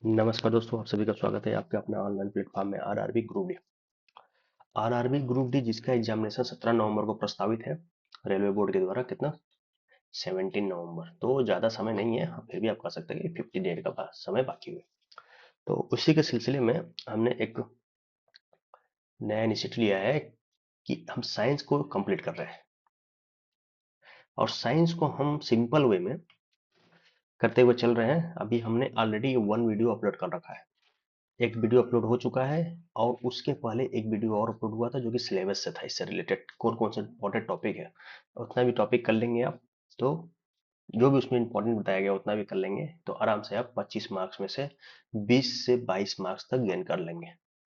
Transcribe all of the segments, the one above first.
नमस्कार दोस्तों, आप सभी का स्वागत है आपके अपने ऑनलाइन प्लेटफॉर्म में RRB group D. RRB group D जिसका एग्जामिनेशन 17 नवंबर को प्रस्तावित है रेलवे बोर्ड के द्वारा। कितना? 17 नवंबर। तो ज़्यादा समय नहीं है, फिर भी आप कह सकते हैं कि 50 डेज का समय बाकी है। तो उसी के सिलसिले में हमने एक नया इनिशिएटिव लिया है कि हम साइंस को कंप्लीट कर रहे हैं, और साइंस को हम सिंपल वे में करते हुए चल रहे हैं। अभी हमने ऑलरेडी 1 वीडियो अपलोड कर रखा है, एक वीडियो अपलोड हो चुका है, और उसके पहले एक वीडियो और अपलोड हुआ था जो कि सिलेबस से था, इससे रिलेटेड कौन कौन से इंपॉर्टेंट टॉपिक है। उतना भी टॉपिक कर लेंगे आप, तो जो भी उसमें इंपॉर्टेंट बताया गया उतना भी कर लेंगे, तो आराम से आप 25 मार्क्स में से 20 से 22 मार्क्स तक गेन कर लेंगे।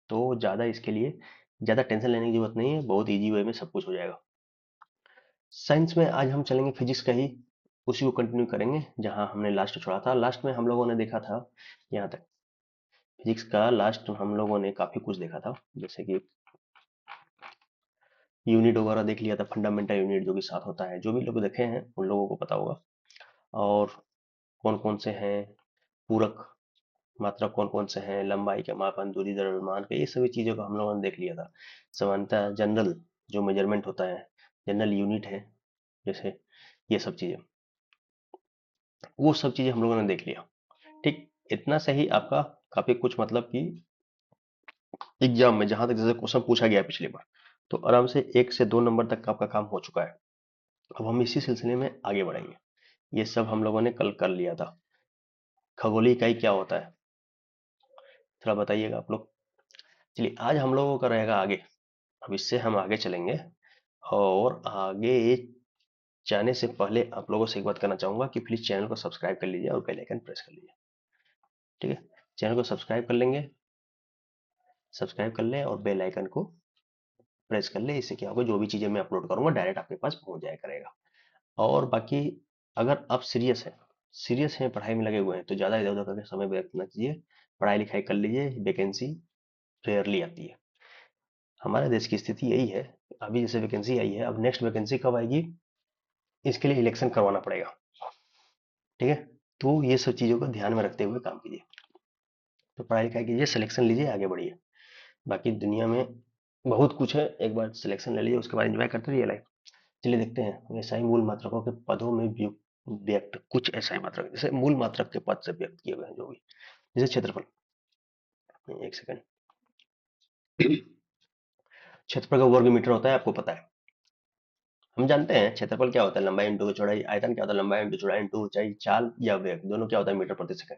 तो ज़्यादा इसके लिए ज़्यादा टेंशन लेने की जरूरत नहीं है, बहुत ईजी वे में सब कुछ हो जाएगा। साइंस में आज हम चलेंगे फिजिक्स का ही, उसी को कंटिन्यू करेंगे जहां हमने लास्ट छोड़ा था। लास्ट में हम लोगों ने देखा था यहाँ तक, फिजिक्स का लास्ट हम लोगों ने काफी कुछ देखा था, जैसे कि यूनिट वगैरह देख लिया था, फंडामेंटल यूनिट जो कि 7 होता है। जो भी लोग देखे हैं उन लोगों को पता होगा। और कौन कौन से हैं पूरक मात्रक, कौन कौन से हैं लंबाई के मापन, दूरी द्रव्यमान के, ये सभी चीजों को हम लोगों ने देख लिया था। समानता जनरल जो मेजरमेंट होता है, जनरल यूनिट है, जैसे ये सब चीजें, वो सब चीजें हम लोगों ने देख लिया। ठीक, इतना सही आपका काफी कुछ, मतलब कि एग्जाम में जहां तक जैसे क्वेश्चन पूछा गया पिछली बार, तो आराम से 1 से 2 नंबर तक का आपका काम हो चुका है। अब हम इसी सिलसिले में आगे बढ़ेंगे। ये सब हम लोगों ने कल कर लिया था। खगोलीय इकाई क्या होता है, थोड़ा बताइएगा आप लोग। चलिए, आज हम लोगों का रहेगा आगे। अब इससे हम आगे चलेंगे, और आगे जाने से पहले आप लोगों से एक बात करना चाहूंगा कि प्लीज चैनल को सब्सक्राइब कर लीजिए और बेल आइकन प्रेस कर लीजिए। ठीक है, चैनल को सब्सक्राइब कर लेंगे, सब्सक्राइब कर लें और बेल आइकन को प्रेस कर ले। इससे क्या होगा, जो भी चीजें मैं अपलोड करूंगा डायरेक्ट आपके पास पहुंच जाया करेगा। और बाकी, अगर आप सीरियस हैं पढ़ाई में लगे हुए हैं, तो ज़्यादा इधर उधर करके समय व्यर्थ न कीजिए, पढ़ाई लिखाई कर लीजिए। वैकेंसी फेयरली आती है, हमारे देश की स्थिति यही है। अभी जैसे वैकेंसी आई है, अब नेक्स्ट वैकेंसी कब आएगी, इसके लिए इलेक्शन करवाना पड़ेगा। ठीक है, तो ये सब चीज़ों को ध्यान में रखते हुए काम कीजिए। तो पढ़ाई लिखाई कीजिए, सिलेक्शन लीजिए, आगे बढ़िए। बाकी दुनिया में बहुत कुछ है, एक बार सिलेक्शन ले लीजिए, उसके बाद एंजॉय करते रहिए लाइफ। चलिए देखते हैं ऐसा ही मूल मात्रकों के पदों में व्यक्त कुछ ऐसा ही मात्रक, जैसे मूल मात्रक के पद से व्यक्त किए हुए हैं जो भी, जैसे क्षेत्रफल। एक सेकंड। क्षेत्रफल का वर्ग मीटर होता है, आपको पता है। हम जानते हैं क्षेत्रफल क्या होता है, लंबाई इंटू चौड़ाई। आयतन क्या होता है, लंबाई इंटू चौड़ाई इंटू ऊंचाई। चाल या वेग, दोनों क्या होता है, मीटर प्रति सेकंड।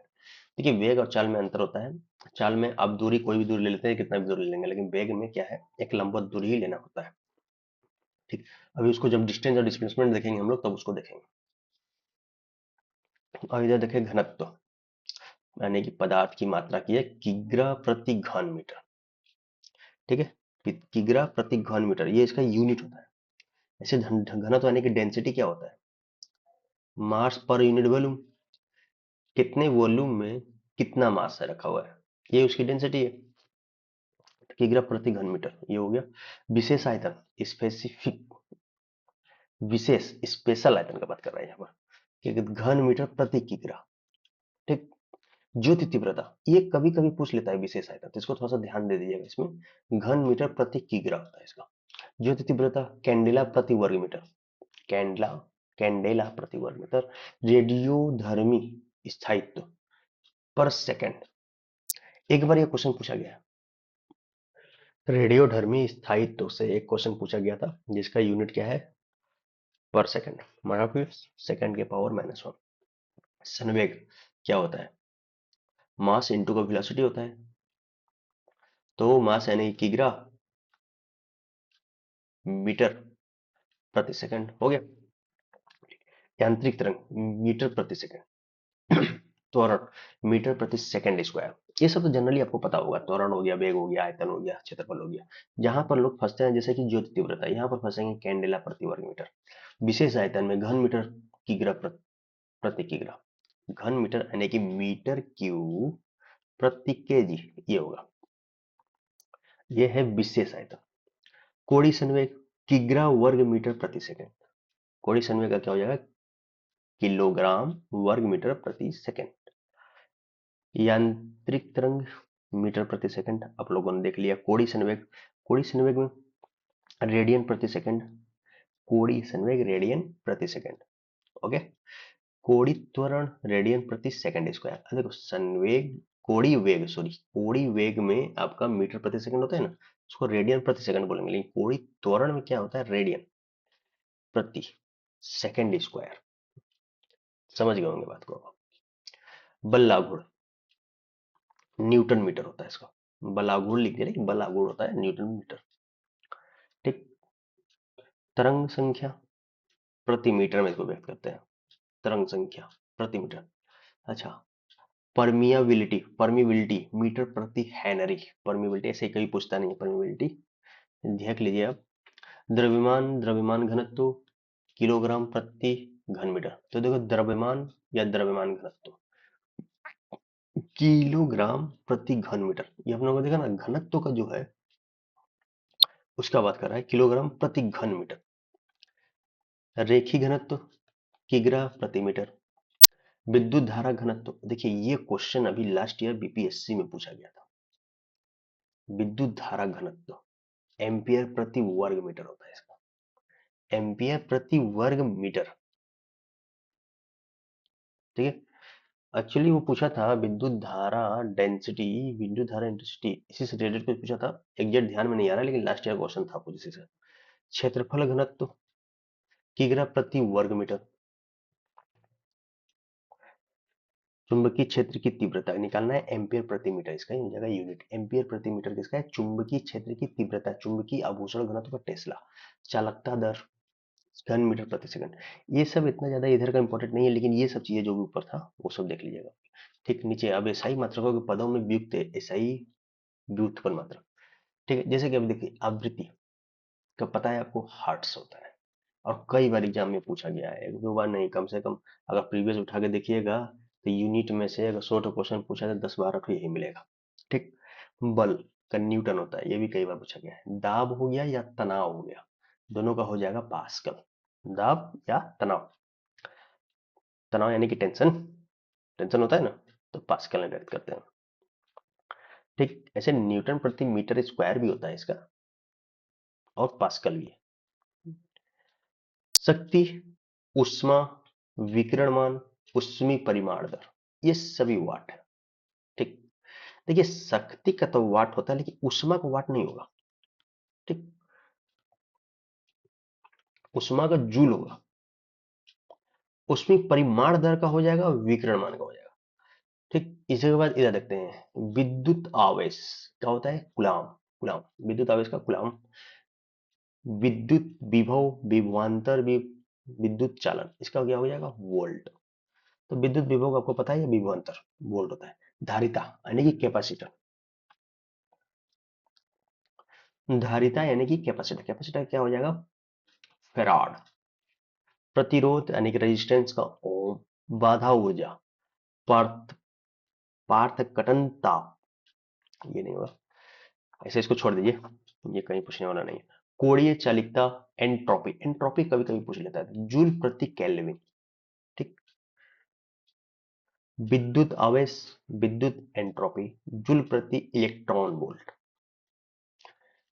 देखिए, वेग और चाल में अंतर होता है। चाल में आप दूरी कोई भी दूरी ले लेते हैं, कितना भी दूरी ले लेंगे, लेकिन वेग में क्या है, एक लंबवत दूरी ही लेना होता है। ठीक, अभी उसको जब डिस्टेंस और डिस्प्लेसमेंट देखेंगे हम लोग, तब उसको देखेंगे। और इधर देखें घनत्व, यानी कि पदार्थ की मात्रा की है, किग्रा प्रति घन मीटर। ठीक है, किग्रा प्रति घन मीटर ये इसका यूनिट होता है। ऐसे घनत्व यानी कि डेंसिटी क्या होता है, मास पर यूनिट वॉल्यूम, कितने वॉल्यूम में कितना मास है रखा हुआ है, ये उसकी डेंसिटी है। किग्रा प्रति घन मीटर ये हो गया। विशेष आयतन, स्पेसिफिक, विशेष स्पेशल आयतन का बात कर रहे हैं यहाँ पर, कि घन मीटर प्रति किग्रा। ठीक, ज्योति तीव्रता, ये कभी कभी पूछ लेता है विशेष आयतन, तो इसको थोड़ा सा ध्यान दे दीजिएगा। इसमें घन मीटर प्रति किग्रा होता है इसका। ज्योति तीव्रता, कैंडेला प्रति वर्ग मीटर, कैंडला कैंडेला प्रति वर्ग मीटर। रेडियोधर्मी स्थायित्व पर सेकंड, एक बार ये क्वेश्चन पूछा गया, रेडियोधर्मी स्थायित्व से एक क्वेश्चन पूछा गया था, जिसका यूनिट क्या है, पर सेकंड, मतलब कि सेकंड के पावर -1। संवेग क्या होता है, मास इंटू का वेलोसिटी होता है। तो मास यानी किग्रा मीटर प्रति सेकंड हो गया। यांत्रिक तरंग मीटर प्रति सेकंड। त्वरण मीटर प्रति सेकंड स्क्वायर। ये सब तो जनरली आपको पता होगा, त्वरण हो गया, वेग हो गया, आयतन हो गया, क्षेत्रफल हो गया। जहां पर लोग फंसते हैं, जैसे कि ज्योति तीव्रता, यहाँ पर फंसेंगे कैंडेला प्रति वर्ग मीटर। विशेष आयतन में घन मीटर किग्रा प्रति किग्रा, घन मीटर यानी कि मीटर क्यूब प्रति केजी, ये होगा। ये है विशेष आयतन। कोणीय संवेग, किग्रा वर्ग मीटर प्रति सेकंड। कोणीय संवेग का क्या हो जाएगा, किलोग्राम वर्ग मीटर प्रति सेकंड। यांत्रिक तरंग मीटर प्रति सेकंड आप लोगों ने देख लिया। कोड़ी संवेग में रेडियन प्रति सेकंड, कोड़ी संवेग रेडियन प्रति सेकंड। ओके, कोड़ी त्वरण रेडियन प्रति सेकंड स्क्वायर। देखो संवेग कोड़ी वेग में आपका मीटर प्रति सेकंड होता है ना, उसको रेडियन प्रति सेकंड बोलेंगे, लेकिन कोड़ी त्वरण में क्या होता है, रेडियन प्रति सेकंड स्क्वायर। समझ गए होंगे बात को। बल लागुण न्यूटन मीटर होता है इसका, बलागुण लिख दिया, लेकिन बलागुण होता है न्यूटन मीटर। ठीक, तरंग संख्या प्रति मीटर में इसको व्यक्त करते हैं, तरंग संख्या प्रति मीटर। अच्छा, परमिबिलिटी मीटर प्रति हेनरी। परमिबिलिटी ऐसे कभी पूछता नहीं है, परमिबिलिटी देख लीजिए आप। द्रव्यमान घनत्व किलोग्राम प्रति घन मीटर। तो देखो द्रव्यमान या द्रव्यमान घनत्व किलोग्राम प्रति घन मीटर, ये हम लोगों ने देखा ना, घनत्व का जो है उसका बात कर रहा है, किलोग्राम प्रति घन मीटर। रेखी घनत्व किग्रा प्रति मीटर। विद्युत धारा घनत्व, देखिए ये क्वेश्चन अभी लास्ट ईयर बीपीएससी में पूछा गया था। विद्युत धारा घनत्व एम्पियर प्रति वर्ग मीटर होता है इसका, एम्पियर प्रति वर्ग मीटर। ठीक है, एक्चुअली वो पूछा था विद्युत धारा डेंसिटी, विद्युत धारा इंटेंसिटी, इसी से रिलेटेड कुछ पूछा था, एग्जैक्ट ध्यान में नहीं आ रहा, लेकिन लास्ट ईयर क्वेश्चन था कुछ इसी से। क्षेत्रफल घनत्व किग्रा प्रति वर्ग मीटर। चुंबकीय क्षेत्र की तीव्रता निकालना है, एम्पियर प्रति मीटर इसका ही जगह यूनिट। एम्पियर प्रति मीटर किसका है, चुंबकीय क्षेत्र की तीव्रता, चुंबकीय आभूषण घनत्व का टेस्ला। चालकता दर घन मीटर प्रति सेकंड। ये सब इतना ज्यादा इधर का इंपॉर्टेंट नहीं है, लेकिन ये सब चीजें जो भी ऊपर था वो सब देख लीजिएगा। ठीक, नीचे अब एसआई मात्रकों के पदों में व्युक्त है, एसआई व्युत्पन्न मात्रक। ठीक है, जैसे कि अब देखिए आवृत्ति का पता है आपको, हर्ट्स होता है, और कई बार एग्जाम में पूछा गया है, एक दो बार नहीं, कम से कम अगर प्रीवियस उठा के देखिएगा तो यूनिट में से अगर 100 क्वेश्चन पूछा तो 10-12 तो यही मिलेगा। ठीक, बल का न्यूटन होता है, ये भी कई बार पूछा गया है। दाब हो गया या तनाव हो गया, दोनों का हो जाएगा पास्कल। दाब या तनाव, तनाव यानी कि टेंशन, टेंशन होता है ना, तो पास्कल में व्यक्त करते हैं। ठीक, ऐसे न्यूटन प्रति मीटर स्क्वायर भी होता है इसका, और पास्कल भी है। शक्ति, उष्मा, विकिरणमान, उष्मी परिमाण दर, ये सभी वाट है। ठीक, देखिए शक्ति का तो वाट होता है, लेकिन उष्मा का वाट नहीं होगा। ठीक, उष्मा का जूल होगा, उष्मी परिमाण दर का हो जाएगा, विकिरण मान का हो जाएगा। ठीक, इसके बाद इधर देखते हैं विद्युत आवेश क्या होता है, कूलाम। कूलाम, विद्युत आवेश का कूलाम। विद्युत विभव, विभवांतर, विद्युत चालन, इसका क्या हो जाएगा, वोल्ट। तो विद्युत विभव आपको पता है, या विभवांतर वोल्ट होता है। धारिता यानी कि कैपेसिटर, धारिता यानी कि कैपेसिटर, कैपेसिटर क्या हो जाएगा, फेराड। प्रतिरोध यानी कि रेजिस्टेंस का ओम। बाधा ऊर्जा, पार्थ पार्थकटन ताप, ये नहीं होगा, ऐसे इसको छोड़ दीजिए, ये कहीं पूछने वाला नहीं है। कोणीय चालिकता, एंट्रोपी, एंट्रोपी कभी कभी पूछ लेता है, जूल प्रति केल्विन। ठीक, विद्युत आवेश, विद्युत एंट्रोपी, जूल प्रति इलेक्ट्रॉन वोल्ट।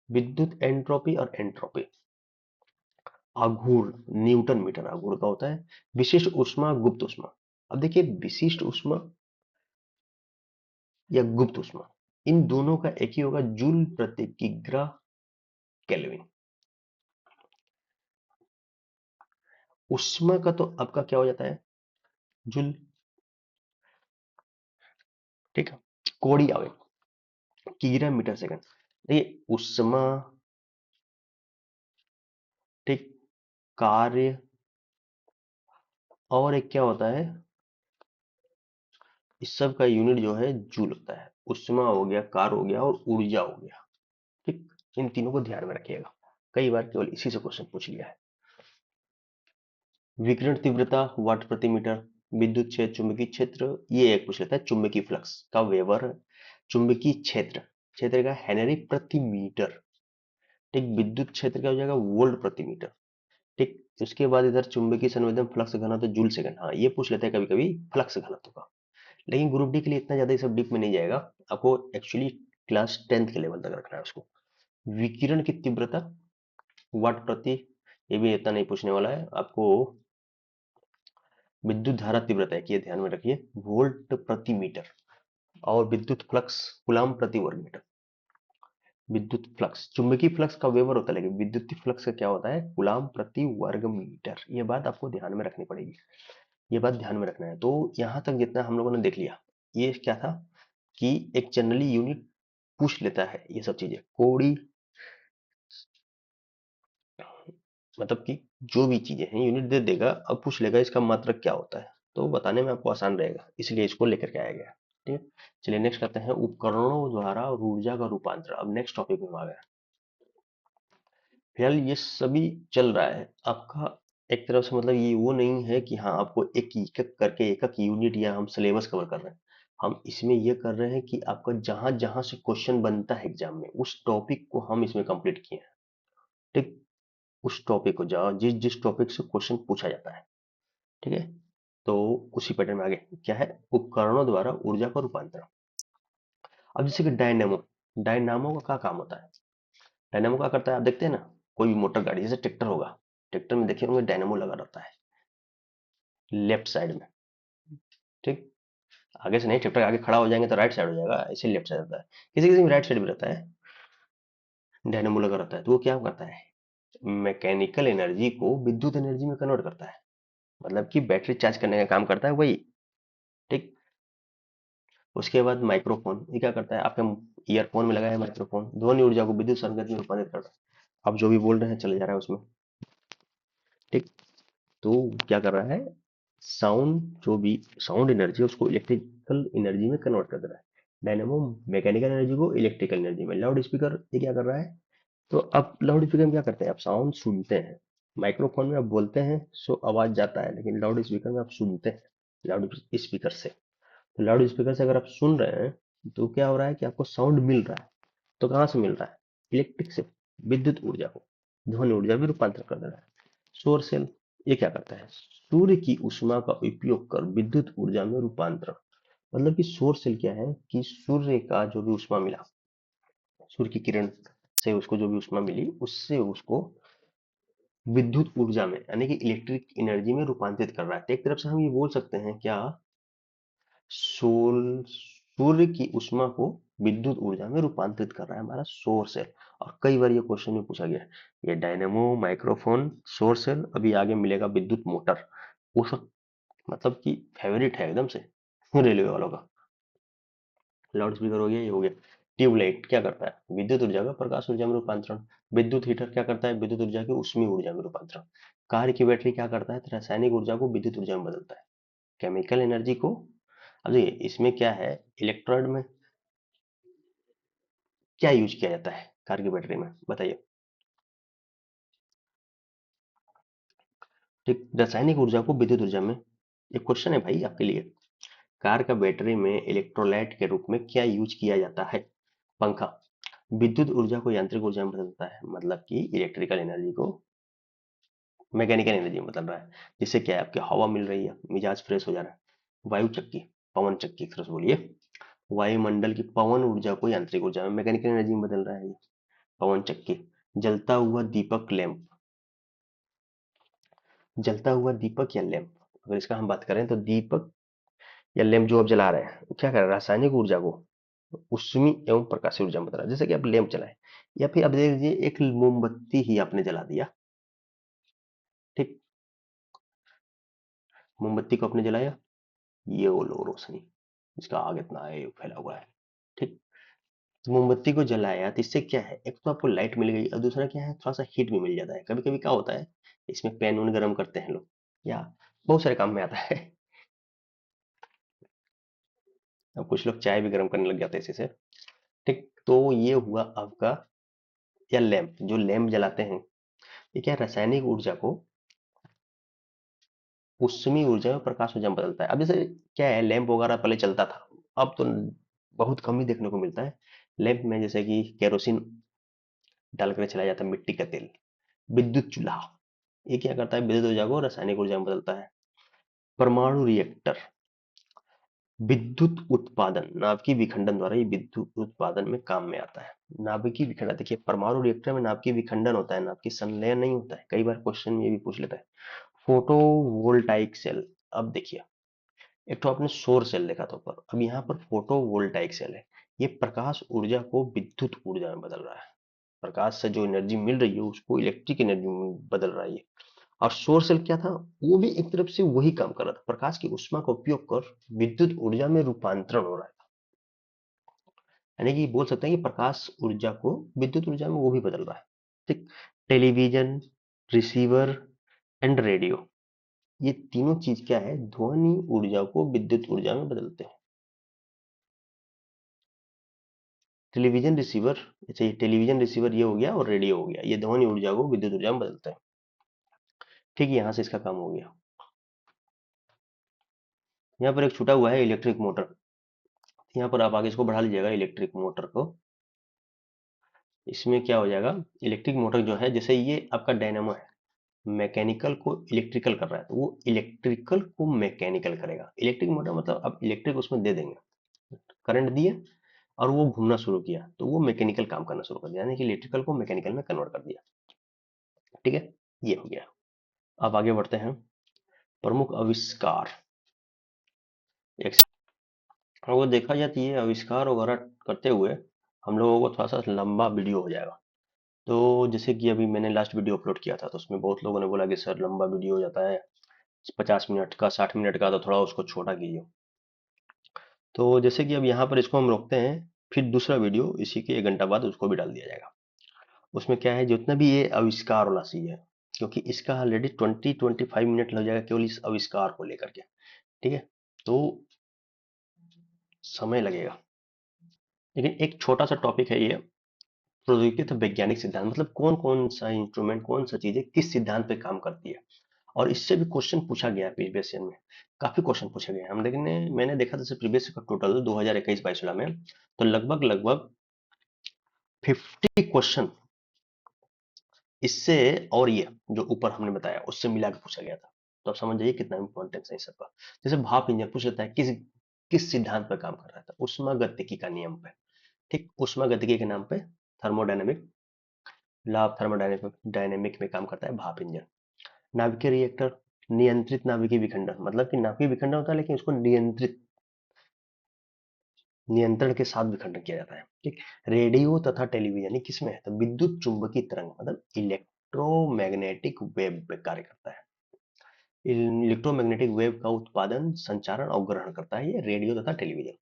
विद्युत एंट्रोपी और एंट्रोपी। आघूर्ण न्यूटन मीटर आघूर्ण का होता है। विशिष्ट उष्मा, गुप्त उष्मा। अब देखिए विशिष्ट उष्मा या गुप्त उष्मा, इन दोनों का एक ही होगा, जूल प्रति किग्रा केल्विन। उष्मा का तो आपका क्या हो जाता है, जूल। ठीक है, कोड़ी आवेश किग्रा मीटर सेकंड। देखिए उष्मा, ठीक, कार्य, और एक क्या होता है, इस सब का यूनिट जो है जूल होता है। उष्मा हो गया, कार्य हो गया, और ऊर्जा हो गया। ठीक, इन तीनों को ध्यान में रखिएगा, कई बार केवल इसी से क्वेश्चन पूछ लिया है। विकिरण तीव्रता वाट प्रति मीटर। विद्युत क्षेत्र, चुंबकीय क्षेत्र, ये एक पूछ लेता है, चुंबकीय फ्लक्स का वेबर। चुंबकीय क्षेत्र, क्षेत्र का हेनरी प्रति मीटर। ठीक, विद्युत क्षेत्र का हो जाएगा वोल्ट प्रति मीटर। ठीक, उसके बाद इधर चुंबकीय संवेदन फ्लक्स घनत्व जूल सेकंड, हाँ ये पूछ लेते हैं कभी कभी फ्लक्स घनत्व का, लेकिन ग्रुप डी के लिए इतना ज्यादा ये सब डीप में नहीं जाएगा, आपको एक्चुअली क्लास 10th के लेवल तक रखना है उसको। विकिरण की तीव्रता वाट प्रति, ये भी इतना नहीं पूछने वाला है आपको। विद्युत धारा तीव्रता है, ये ध्यान में रखिए, वोल्ट प्रति मीटर। और विद्युत फ्लक्स कूलाम प्रति वर्ग मीटर। विद्युत फ्लक्स, चुंबकीय फ्लक्स का वेबर होता है, लेकिन विद्युत फ्लक्स का क्या होता है, कूलाम प्रति वर्ग मीटर। ये बात आपको ध्यान में रखनी पड़ेगी, ये बात ध्यान में रखना है। तो यहाँ तक जितना हम लोगों ने देख लिया, ये क्या था कि एक जनरली यूनिट पूछ लेता है ये सब चीजें, कोड़ी मतलब कि जो भी चीजें हैं यूनिट दे देगा, अब पूछ लेगा इसका मात्रक क्या होता है, तो बताने में आपको आसान रहेगा, इसलिए इसको लेकर के आया गया। ठीक है, चलिए नेक्स्ट करते हैं, उपकरणों द्वारा ऊर्जा का रूपांतरण। अब नेक्स्ट टॉपिक में आ गया। फिलहाल ये सभी चल रहा है आपका, एक तरफ से मतलब ये वो नहीं है कि हाँ आपको एक एक करके एक एक यूनिट या हम सिलेबस कवर कर रहे हैं। हम इसमें ये कर रहे हैं कि आपका जहां जहां से क्वेश्चन बनता है एग्जाम में, उस टॉपिक को हम इसमें कंप्लीट किए हैं। ठीक, उस टॉपिक को जहाँ जिस जिस टॉपिक से क्वेश्चन पूछा जाता है, ठीक है, तो उसी पैटर्न में आगे क्या है, उपकरणों द्वारा ऊर्जा का रूपांतरण। अब जैसे कि डायनेमो, डायनामो का क्या काम होता है, डायनेमो क्या करता है, आप देखते हैं ना, कोई भी मोटर गाड़ी जैसे ट्रैक्टर होगा, ट्रैक्टर में देखे होंगे डायनेमो लगा रहता है लेफ्ट साइड में। ठीक, आगे से नहीं, ट्रैक्टर आगे खड़ा हो जाएंगे तो राइट साइड हो जाएगा, ऐसे लेफ्ट साइड रहता है, किसी किसी में राइट साइड भी रहता है, डायनेमो लगा रहता है। तो वो क्या करता है, मैकेनिकल एनर्जी को विद्युत एनर्जी में कन्वर्ट करता है, मतलब कि बैटरी चार्ज करने का काम करता है वही। ठीक, उसके बाद माइक्रोफोन, ये क्या करता है, आपके ईयरफोन में लगा है माइक्रोफोन, ध्वनि ऊर्जा को विद्युत संकेत में रूपांतरित करता है। आप जो भी बोल रहे हैं चले जा रहा है उसमें। ठीक, तो क्या कर रहा है, साउंड, जो भी साउंड एनर्जी है उसको इलेक्ट्रिकल एनर्जी में कन्वर्ट कर रहा है। डायनेमो मैकेनिकल एनर्जी को इलेक्ट्रिकल एनर्जी में। लाउड स्पीकर ये क्या कर रहा है, तो अब लाउड स्पीकर में क्या करते हैं, आप साउंड सुनते हैं, माइक्रोफोन में आप बोलते हैं सो आवाज जाता है, लेकिन लाउड स्पीकर में आप सुनते हैं, लाउड स्पीकर से। तो लाउड स्पीकर से अगर आप सुन रहे हैं तो क्या हो रहा है कि आपको साउंड मिल रहा है, तो कहाँ से मिल रहा है, इलेक्ट्रिक से, विद्युत ऊर्जा को ध्वनि ऊर्जा में रूपांतर कर दे रहा है। सौर सेल ये क्या करता है, सूर्य की ऊष्मा का उपयोग कर विद्युत ऊर्जा में रूपांतरण। मतलब कि सौर सेल क्या है कि सूर्य का जो भी ऊष्मा मिला, सूर्य की किरण से उसको जो भी ऊष्मा मिली, उससे उसको विद्युत ऊर्जा में यानी कि इलेक्ट्रिक एनर्जी में रूपांतरित कर रहा है। तो एक तरफ से हम ये बोल सकते हैं क्या, सूर्य की ऊष्मा को विद्युत ऊर्जा में रूपांतरित कर रहा है हमारा सौर सेल। और कई बार ये क्वेश्चन में पूछा गया है, ये डायनेमो, माइक्रोफोन, सौर सेल, अभी आगे मिलेगा विद्युत मोटर, वो सब मतलब कि फेवरेट है एकदम से रेलवे वालों का। लाउड स्पीकर हो गया, ये हो गया। ट्यूबलाइट क्या करता है, विद्युत ऊर्जा का प्रकाश ऊर्जा में रूपांतरण। विद्युत हीटर क्या करता है, विद्युत ऊर्जा की ऊष्मीय ऊर्जा में रूपांतरण। कार की बैटरी क्या करता है, तो रासायनिक ऊर्जा को विद्युत ऊर्जा में बदलता है। केमिकल एनर्जी को, अब देखिए इसमें क्या है, इलेक्ट्रोड में क्या यूज किया जाता है कार की बैटरी में, बताइए। ठीक, रासायनिक ऊर्जा को विद्युत ऊर्जा में। एक क्वेश्चन है भाई आपके लिए, कार का बैटरी में इलेक्ट्रोलाइट के रूप में क्या यूज किया जाता है, पंखा। विद्युत ऊर्जा को यांत्रिक ऊर्जा में बदलता है, मतलब कि इलेक्ट्रिकल एनर्जी को मैकेनिकल एनर्जी में बदल रहा है, जिससे क्या है, आपकी हवा मिल रही है, मिजाज फ्रेश हो जा रहा है। वायु चक्की, पवन चक्की एक तरह से बोलिए, वायुमंडल की पवन ऊर्जा को यांत्रिक ऊर्जा में मैकेनिकल एनर्जी में बदल रहा है ये, पवन चक्की। जलता हुआ दीपक लैंप, जलता हुआ दीपक या लैंप, अगर इसका हम बात करें तो दीपक या लैंप जो आप जला रहे हैं वो क्या कर रहा है, रासायनिक ऊर्जा को उष्मी एवं प्रकाशीय ऊर्जा में बदल रहा है। जैसे कि आप लैंप जलाए, या फिर आप देख लीजिए एक मोमबत्ती ही आपने जला दिया। ठीक, मोमबत्ती को आपने जलाया, ये वो लो रोशनी, इसका आग इतना है, फैला हुआ है। ठीक, तो मोमबत्ती को जलाया तो इससे क्या है, एक तो आपको लाइट मिल गई और दूसरा क्या है, थोड़ा सा हीट भी मिल जाता है। कभी कभी क्या होता है, इसमें पैन उन गर्म करते हैं लोग, या बहुत सारे काम में आता है। अब कुछ लोग चाय भी गर्म करने लग जाते हैं इसी से। ठीक, तो ये हुआ आपका, या लैंप, जो लैंप जलाते हैं, ये क्या है, रासायनिक ऊर्जा को उष्मी ऊर्जा में प्रकाश ऊर्जा में बदलता है। अब जैसे क्या है, लैंप वगैरह पहले चलता था, अब तो बहुत कम ही देखने को मिलता है। लैंप में जैसे कि केरोसिन डालकर चलाया जाता है, मिट्टी का तेल। विद्युत चूल्हा, ये क्या करता है, विद्युत ऊर्जा को रासायनिक ऊर्जा में बदलता है। परमाणु रिएक्टर, विद्युत उत्पादन, नाभिकीय विखंडन द्वारा ये विद्युत उत्पादन में काम में आता है। नाभिकीय विखंडन, देखिए परमाणु रिएक्टर में नाभिकीय विखंडन होता है, नाभिकीय संलयन नहीं होता है। कई बार क्वेश्चन ये भी पूछ लेता है। फोटोवोल्टाइक सेल, अब देखिए एक तो आपने सौर सेल देखा था ऊपर, अब यहाँ पर फोटोवोल्टाइक सेल है। ये प्रकाश ऊर्जा को विद्युत ऊर्जा में बदल रहा है। प्रकाश से जो एनर्जी मिल रही है उसको इलेक्ट्रिक एनर्जी में बदल रहा है ये। और सौर सेल क्या था, वो भी एक तरफ से वही काम कर रहा था, प्रकाश की ऊष्मा का उपयोग कर विद्युत ऊर्जा में रूपांतरण हो रहा है। यानी कि बोल सकते हैं कि प्रकाश ऊर्जा को विद्युत ऊर्जा में वो भी बदल रहा है। ठीक। टेलीविजन, रिसीवर एंड रेडियो, ये तीनों चीज क्या है, ध्वनि ऊर्जा को विद्युत ऊर्जा में बदलते हैं। टेलीविजन रिसीवर, अच्छा ये टेलीविजन रिसीवर ये हो गया, और रेडियो हो गया, ये ध्वनि ऊर्जा को विद्युत ऊर्जा में बदलते हैं। ठीक है, यहां से इसका काम हो गया। यहाँ पर एक छूटा हुआ है इलेक्ट्रिक मोटर, यहाँ पर आप आगे इसको बढ़ा लीजिएगा इलेक्ट्रिक मोटर को। इसमें क्या हो जाएगा, इलेक्ट्रिक मोटर जो है, जैसे ये आपका डायनामो है, मैकेनिकल को इलेक्ट्रिकल कर रहा है, तो वो इलेक्ट्रिकल को मैकेनिकल करेगा। इलेक्ट्रिक मोटर मतलब आप इलेक्ट्रिक उसमें दे देंगे, करंट दिए और वो घूमना शुरू किया, तो वो मैकेनिकल काम करना शुरू कर दिया, यानी कि इलेक्ट्रिकल को मैकेनिकल में कन्वर्ट कर दिया। ठीक है, ये हो गया। अब आगे बढ़ते हैं, प्रमुख आविष्कार। एक वो देखा जाए तो ये आविष्कार वगैरह करते हुए हम लोगों को थोड़ा सा लंबा वीडियो हो जाएगा। तो जैसे कि अभी मैंने लास्ट वीडियो अपलोड किया था, तो उसमें बहुत लोगों ने बोला कि सर लंबा वीडियो हो जाता है, 50 मिनट का, 60 मिनट का, तो थोड़ा उसको छोटा कीजिए। तो जैसे कि अब यहाँ पर इसको हम रोकते हैं, फिर दूसरा वीडियो इसी के 1 घंटा बाद उसको भी डाल दिया जाएगा। उसमें क्या है, जितना भी ये आविष्कार वाला चीज है, क्योंकि इसका ऑलरेडी 20-25 मिनट लग जाएगा केवल इस आविष्कार को लेकर के। ठीक है, तो समय लगेगा। लेकिन एक छोटा सा टॉपिक है ये, प्रौद्योगिकी तो वैज्ञानिक सिद्धांत, मतलब कौन कौन सा इंस्ट्रूमेंट, कौन सा चीजें किस सिद्धांत पे काम करती है। और इससे भी क्वेश्चन पूछा गया है प्रीवियस ईयर में, काफी क्वेश्चन पूछे गए हैं। हम देखने, मैंने देखा था प्रीवियस का टोटल 2021-22 में, तो लगभग लगभग 50 क्वेश्चन इससे, और ये जो ऊपर हमने बताया उससे मिला के पूछा गया था। तो आप समझ जाइए कितना इंपॉर्टेंस है इस सबका। जैसे भाप इंजन पूछ लेता है, किस किस सिद्धांत पर काम कर रहा था, उष्मागतिकी का नियम पे। ठीक, उष्मागतिकी के नाम पे thermodynamic, law of thermodynamic dynamic में काम करता है भाप इंजन। नाभिकीय रिएक्टर, नियंत्रित नाभिकीय विखंडन, मतलब कि नाभिकीय विखंडन होता है लेकिन उसको नियंत्रित, नियंत्रण के साथ विखंडन किया जाता है। ठीक। रेडियो तथा टेलीविजन, ये किसमें है, तो विद्युत चुंबकीय तरंग, मतलब इलेक्ट्रोमैग्नेटिक वेव पे कार्य करता है। इलेक्ट्रोमैग्नेटिक वेव का उत्पादन, संचारण और ग्रहण करता है ये रेडियो तथा टेलीविजन।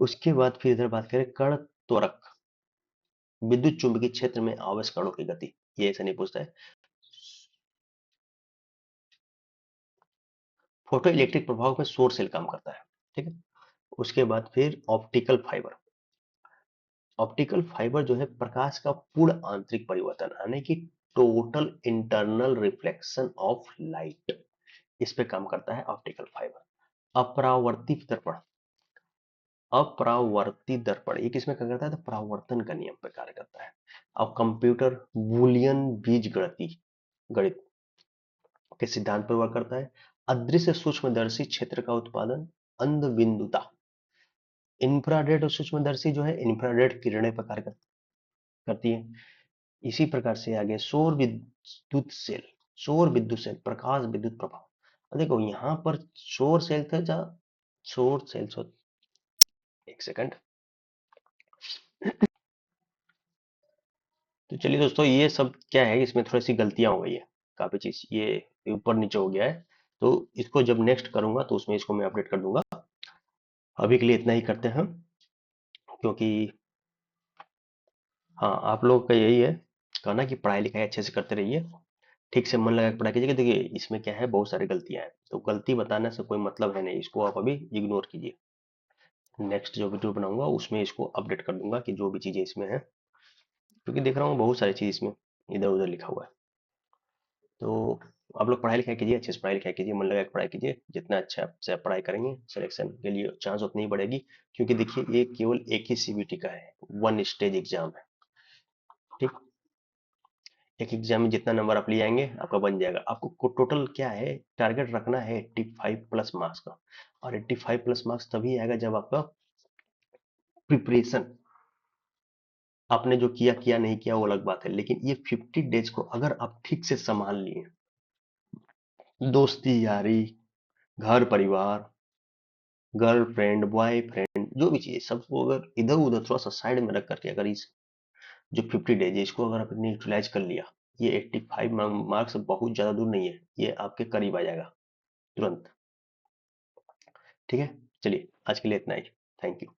उसके बाद फिर इधर बात करें, कण त्वरक, विद्युत चुंबकीय क्षेत्र में आवेश कणों की गति, ये ऐसा नहीं पूछता है। फोटो इलेक्ट्रिक प्रभाव में सौर सेल काम करता है। ठीक है। उसके बाद फिर ऑप्टिकल फाइबर, ऑप्टिकल फाइबर जो है प्रकाश का पूर्ण आंतरिक परिवर्तन, यानी कि total internal reflection of light, इस पे काम करता है ऑप्टिकल फाइबर। अपरावर्ती दर्पण, अपरावर्ती दर्पण ये किसमें कार्य करता है, तो परावर्तन का नियम पे कार्य करता है। अब कंप्यूटर बूलियन बीज गणित, गणित के सिद्धांत पर वर्क करता है। अदृश्य सूक्ष्मदर्शी क्षेत्र का उत्पादन, अंधबिंदुता, इंफ्रारेड और सूक्ष्मदर्शी जो है इंफ्रारेड किरणें पर कार्य करती है। इसी प्रकार से आगे सौर विद्युत सेल, सौर विद्युत सेल प्रकाश विद्युत प्रभाव। अब देखो यहाँ पर सौर सेल था, जा सौर सेल, एक सेकंड। तो चलिए दोस्तों, ये सब क्या है, इसमें थोड़ी सी गलतियां हो गई है, काफी चीज ये ऊपर नीचे हो गया है। तो इसको जब नेक्स्ट करूंगा तो उसमें इसको मैं अपडेट कर दूंगा। अभी के लिए इतना ही करते हैं, क्योंकि हाँ, आप लोग का यही है कहना कि पढ़ाई लिखाई अच्छे से करते रहिए, ठीक से मन लगा के पढ़ाई कीजिएगा। देखिए इसमें क्या है, बहुत सारी गलतियां हैं, तो गलती बताने से कोई मतलब है नहीं, इसको आप अभी इग्नोर कीजिए। नेक्स्ट जो वीडियो बनाऊंगा उसमें इसको अपडेट कर दूंगा कि जो भी चीजें इसमें है, क्योंकि देख रहा हूँ बहुत सारी चीज इसमें इधर उधर लिखा हुआ है। तो आप लोग पढ़ाई लिखाई कीजिए, अच्छे से पढ़ाई लिखाई कीजिए, मन लगा के पढ़ाई कीजिए। जितना अच्छा से आप पढ़ाई करेंगे, सिलेक्शन के लिए चांस उतनी ही बढ़ेगी। क्योंकि देखिए ये केवल एक ही सीबीटी का है, वन स्टेज एग्जाम है। ठीक। एक एग्जाम में जितना नंबर आप ले आएंगे आपका बन जाएगा। आपको टोटल क्या है, टारगेट रखना है 85 प्लस मार्क्स का। और 85 प्लस मार्क्स तभी आएगा जब आपका प्रिपरेशन, आपने जो किया किया नहीं किया वो अलग बात है, लेकिन ये 50 डेज को अगर आप ठीक से संभाल लिए, दोस्ती यारी, घर परिवार, गर्लफ्रेंड बॉयफ्रेंड, जो भी चीज सबको अगर इधर उधर थोड़ा सा साइड में रख करके अगर इस जो 50 डेज है इसको अगर आपने यूटिलाइज कर लिया, ये 85 मार्क्स बहुत ज्यादा दूर नहीं है, ये आपके करीब आ जाएगा तुरंत। ठीक है, चलिए आज के लिए इतना ही। Thank you.